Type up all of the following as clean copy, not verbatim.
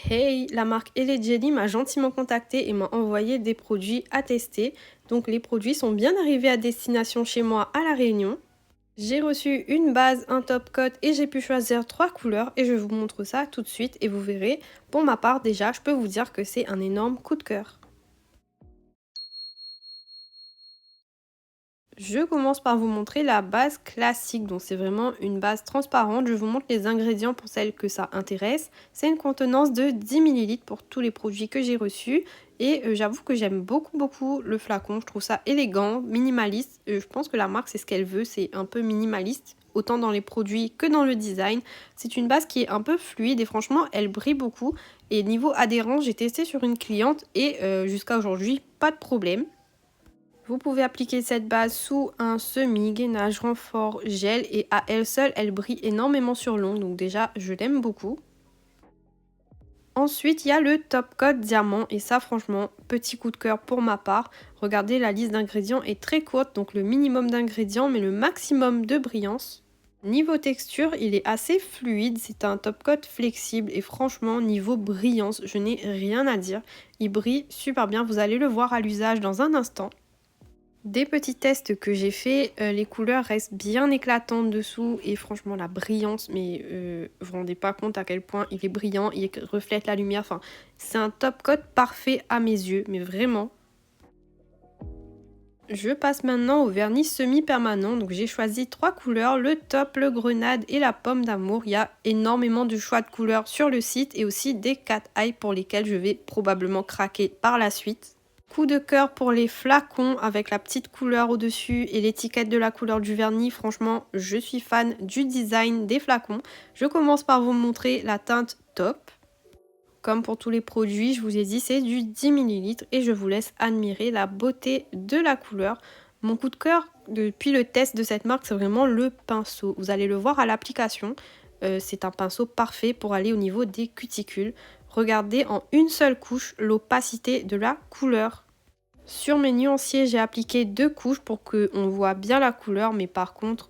Hey, la marque Elle Jelly m'a gentiment contacté et m'a envoyé des produits à tester. Donc les produits sont bien arrivés à destination chez moi à La Réunion. J'ai reçu une base, un top coat et j'ai pu choisir trois couleurs et je vous montre ça tout de suite et vous verrez. Pour ma part déjà, je peux vous dire que c'est un énorme coup de cœur. Je commence par vous montrer la base classique, donc c'est vraiment une base transparente. Je vous montre les ingrédients pour celles que ça intéresse. C'est une contenance de 10 millilitres pour tous les produits que j'ai reçus. Et j'avoue que j'aime beaucoup le flacon. Je trouve ça élégant, minimaliste. Je pense que la marque, c'est ce qu'elle veut, c'est un peu minimaliste, autant dans les produits que dans le design. C'est une base qui est un peu fluide et franchement, elle brille beaucoup. Et niveau adhérence, j'ai testé sur une cliente et jusqu'à aujourd'hui, pas de problème. Vous pouvez appliquer cette base sous un semi-gainage renfort gel et à elle seule, elle brille énormément sur l'ongle. Donc déjà, je l'aime beaucoup. Ensuite, il y a le Top Coat Diamant et ça, franchement, petit coup de cœur pour ma part. Regardez, la liste d'ingrédients est très courte, donc le minimum d'ingrédients, mais le maximum de brillance. Niveau texture, il est assez fluide, c'est un top coat flexible et franchement, niveau brillance, je n'ai rien à dire. Il brille super bien, vous allez le voir à l'usage dans un instant. Des petits tests que j'ai fait, les couleurs restent bien éclatantes dessous et franchement la brillance, mais vous vous rendez pas compte à quel point il est brillant, il reflète la lumière, enfin c'est un top coat parfait à mes yeux, mais vraiment. Je passe maintenant au vernis semi-permanent, donc j'ai choisi trois couleurs, le top, le grenade et la pomme d'amour. Il y a énormément de choix de couleurs sur le site et aussi des cat eye pour lesquels je vais probablement craquer par la suite. Coup de cœur pour les flacons avec la petite couleur au-dessus et l'étiquette de la couleur du vernis. Franchement, je suis fan du design des flacons. Je commence par vous montrer la teinte top. Comme pour tous les produits, je vous ai dit, c'est du 10 millilitres et je vous laisse admirer la beauté de la couleur. Mon coup de cœur depuis le test de cette marque, c'est vraiment le pinceau. Vous allez le voir à l'application. C'est un pinceau parfait pour aller au niveau des cuticules. Regardez en une seule couche l'opacité de la couleur. Sur mes nuanciers, j'ai appliqué deux couches pour qu'on voit bien la couleur, mais par contre,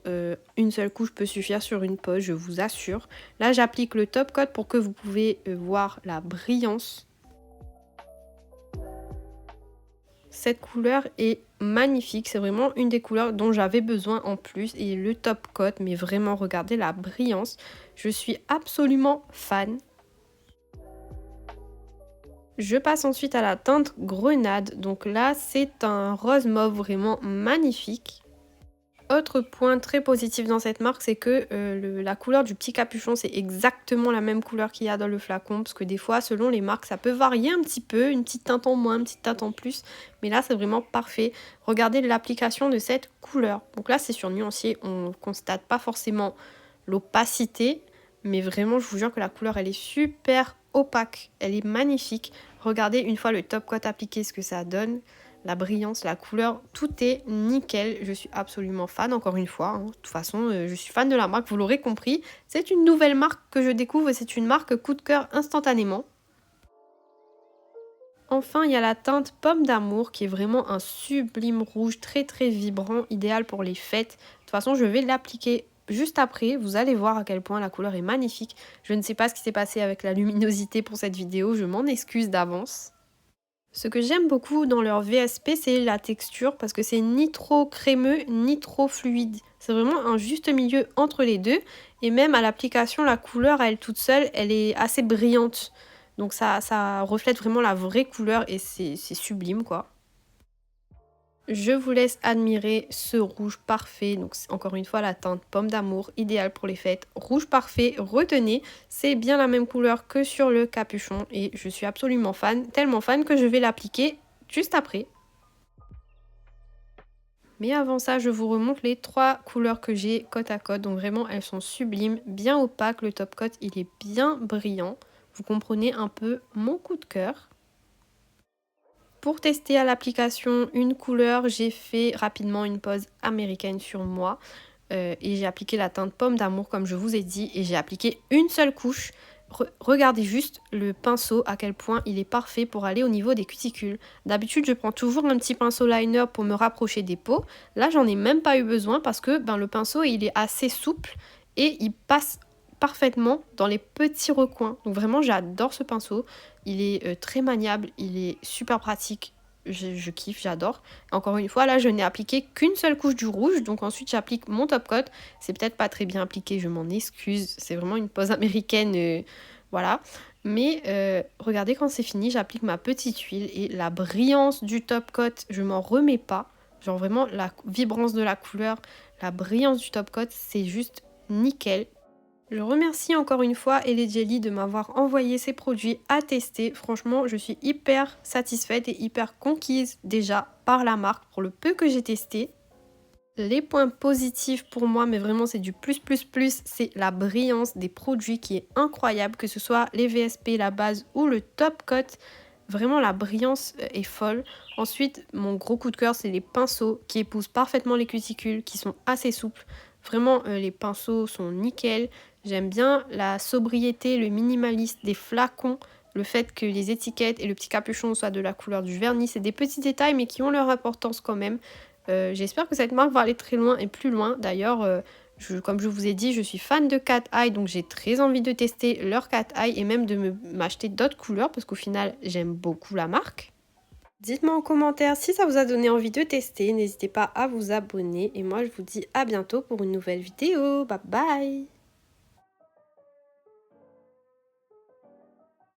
une seule couche peut suffire sur une pose, je vous assure. Là, j'applique le top coat pour que vous pouvez voir la brillance. Cette couleur est magnifique, c'est vraiment une des couleurs dont j'avais besoin en plus. Et le top coat, mais vraiment, regardez la brillance. Je suis absolument fan. Je passe ensuite à la teinte grenade. Donc là, c'est un rose mauve vraiment magnifique. Autre point très positif dans cette marque, c'est que la couleur du petit capuchon, c'est exactement la même couleur qu'il y a dans le flacon. Parce que des fois, selon les marques, ça peut varier un petit peu. Une petite teinte en moins, une petite teinte en plus. Mais là, c'est vraiment parfait. Regardez l'application de cette couleur. Donc là, c'est sur nuancier. On ne constate pas forcément l'opacité. Mais vraiment, je vous jure que la couleur, elle est super opaque. Elle est magnifique. Regardez une fois le top coat appliqué ce que ça donne. La brillance, la couleur, tout est nickel. Je suis absolument fan, encore une fois. De toute façon, je suis fan de la marque, vous l'aurez compris. C'est une nouvelle marque que je découvre et c'est une marque coup de cœur instantanément. Enfin, il y a la teinte pomme d'amour qui est vraiment un sublime rouge très vibrant, idéal pour les fêtes. De toute façon, je vais l'appliquer juste après. Vous allez voir à quel point la couleur est magnifique. Je ne sais pas ce qui s'est passé avec la luminosité pour cette vidéo, je m'en excuse d'avance. Ce que j'aime beaucoup dans leur VSP, c'est la texture parce que c'est ni trop crémeux ni trop fluide. C'est vraiment un juste milieu entre les deux. Et même à l'application, la couleur, elle toute seule, elle est assez brillante. Donc ça reflète vraiment la vraie couleur et c'est sublime quoi. Je vous laisse admirer ce rouge parfait, donc encore une fois la teinte pomme d'amour, idéale pour les fêtes. Rouge parfait, retenez, c'est bien la même couleur que sur le capuchon et je suis absolument fan, tellement fan que je vais l'appliquer juste après. Mais avant ça, je vous remonte les trois couleurs que j'ai côte à côte, donc vraiment elles sont sublimes, bien opaques, le top coat il est bien brillant. Vous comprenez un peu mon coup de cœur. Pour tester à l'application une couleur, j'ai fait rapidement une pose américaine sur moi et j'ai appliqué la teinte pomme d'amour comme je vous ai dit et j'ai appliqué une seule couche. Regardez juste le pinceau à quel point il est parfait pour aller au niveau des cuticules. D'habitude je prends toujours un petit pinceau liner pour me rapprocher des peaux. Là j'en ai même pas eu besoin parce que le pinceau il est assez souple et il passe parfaitement dans les petits recoins. Donc vraiment, j'adore ce pinceau. Il est très maniable, il est super pratique. Je kiffe, j'adore. Encore une fois, là, je n'ai appliqué qu'une seule couche du rouge. Donc ensuite, j'applique mon top coat. C'est peut-être pas très bien appliqué, je m'en excuse. C'est vraiment une pose américaine, voilà. Mais regardez, quand c'est fini, j'applique ma petite huile. Et la brillance du top coat, je m'en remets pas. Genre vraiment, la vibrance de la couleur, la brillance du top coat, c'est juste nickel. Je remercie encore une fois Ellie Jelly de m'avoir envoyé ces produits à tester. Franchement, je suis hyper satisfaite et hyper conquise déjà par la marque pour le peu que j'ai testé. Les points positifs pour moi, mais vraiment c'est du plus, c'est la brillance des produits qui est incroyable, que ce soit les VSP, la base ou le top coat. Vraiment la brillance est folle. Ensuite, mon gros coup de cœur, c'est les pinceaux qui épousent parfaitement les cuticules, qui sont assez souples. Vraiment, les pinceaux sont nickel. J'aime bien la sobriété, le minimaliste des flacons. Le fait que les étiquettes et le petit capuchon soient de la couleur du vernis. C'est des petits détails mais qui ont leur importance quand même. J'espère que cette marque va aller très loin et plus loin. D'ailleurs, comme je vous ai dit, je suis fan de Cat Eye, donc j'ai très envie de tester leur Cat Eye et même de m'acheter d'autres couleurs parce qu'au final, j'aime beaucoup la marque. Dites-moi en commentaire si ça vous a donné envie de tester. N'hésitez pas à vous abonner et moi je vous dis à bientôt pour une nouvelle vidéo. Bye bye!